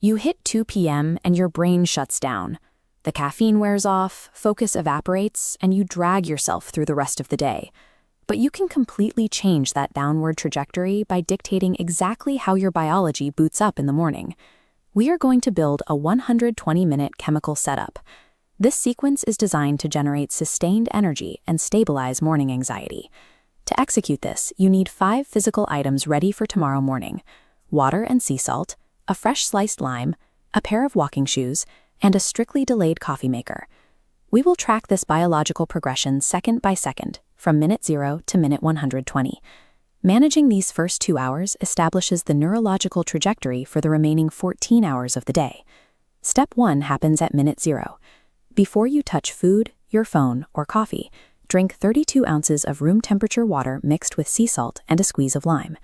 You hit 2 p.m. and your brain shuts down. The caffeine wears off, focus evaporates, and you drag yourself through the rest of the day. But you can completely change that downward trajectory by dictating exactly how your biology boots up in the morning. We are going to build a 120-minute chemical setup. This sequence is designed to generate sustained energy and stabilize morning anxiety. To execute this, you need 5 physical items ready for tomorrow morning: water and sea salt, a fresh sliced lime, a pair of walking shoes, and a strictly delayed coffee maker. We will track this biological progression second by second, from minute 0 to minute 120. Managing these first 2 hours establishes the neurological trajectory for the remaining 14 hours of the day. Step 1 happens at minute 0. Before you touch food, your phone, or coffee, drink 32 ounces of room temperature water mixed with sea salt and a squeeze of lime.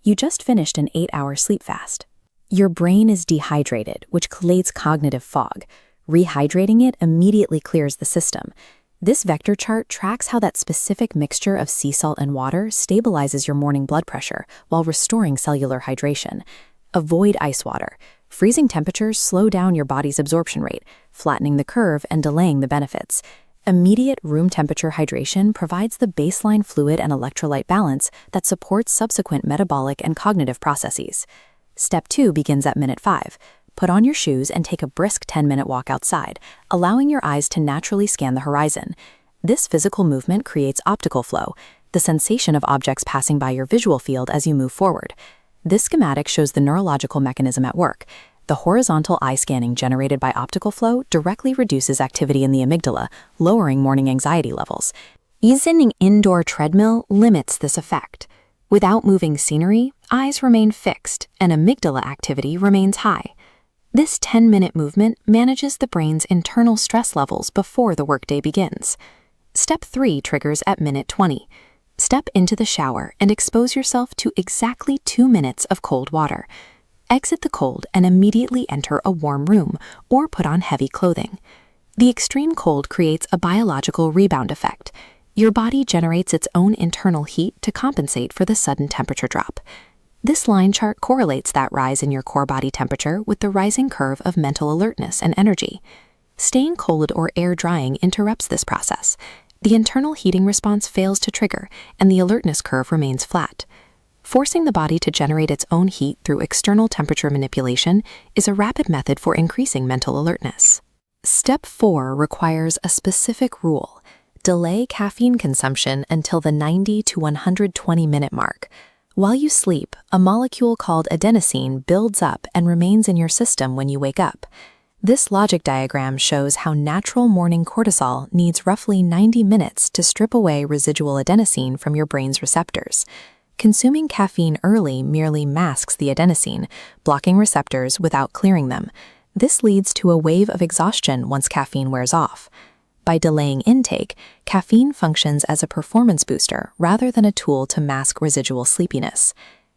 You just finished an 8-hour sleep fast. Your brain is dehydrated, which creates cognitive fog. Rehydrating it immediately clears the system. This vector chart tracks how that specific mixture of sea salt and water stabilizes your morning blood pressure while restoring cellular hydration. Avoid ice water. Freezing temperatures slow down your body's absorption rate, flattening the curve and delaying the benefits. Immediate room temperature hydration provides the baseline fluid and electrolyte balance that supports subsequent metabolic and cognitive processes. Step 2 begins at minute 5. Put on your shoes and take a brisk 10-minute walk outside, allowing your eyes to naturally scan the horizon. This physical movement creates optical flow, the sensation of objects passing by your visual field as you move forward. This schematic shows the neurological mechanism at work. The horizontal eye scanning generated by optical flow directly reduces activity in the amygdala, lowering morning anxiety levels. Using an indoor treadmill limits this effect. Without moving scenery, eyes remain fixed and amygdala activity remains high. This 10-minute movement manages the brain's internal stress levels before the workday begins. Step 3 triggers at minute 20. Step into the shower and expose yourself to exactly 2 minutes of cold water. Exit the cold and immediately enter a warm room or put on heavy clothing. The extreme cold creates a biological rebound effect. Your body generates its own internal heat to compensate for the sudden temperature drop. This line chart correlates that rise in your core body temperature with the rising curve of mental alertness and energy. Staying cold or air drying interrupts this process. The internal heating response fails to trigger, and the alertness curve remains flat. Forcing the body to generate its own heat through external temperature manipulation is a rapid method for increasing mental alertness. Step 4 requires a specific rule. Delay caffeine consumption until the 90 to 120-minute mark. While you sleep, a molecule called adenosine builds up and remains in your system when you wake up. This logic diagram shows how natural morning cortisol needs roughly 90 minutes to strip away residual adenosine from your brain's receptors. Consuming caffeine early merely masks the adenosine, blocking receptors without clearing them. This leads to a wave of exhaustion once caffeine wears off. By delaying intake, caffeine functions as a performance booster rather than a tool to mask residual sleepiness.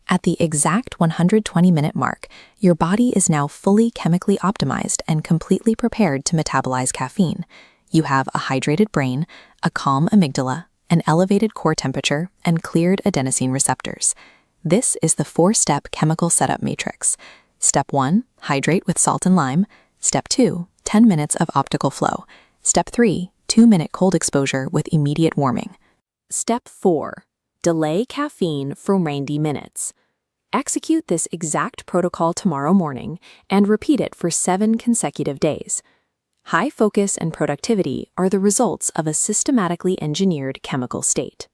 At the exact 120-minute mark, your body is now fully chemically optimized and completely prepared to metabolize caffeine. You have a hydrated brain, a calm amygdala, an elevated core temperature, and cleared adenosine receptors. This is the 4-step chemical setup matrix. Step 1, hydrate with salt and lime. Step 2, 10 minutes of optical flow. Step 3, 2-minute cold exposure with immediate warming. Step 4, delay caffeine for 90 minutes. Execute this exact protocol tomorrow morning and repeat it for 7 consecutive days. High focus and productivity are the results of a systematically engineered chemical state.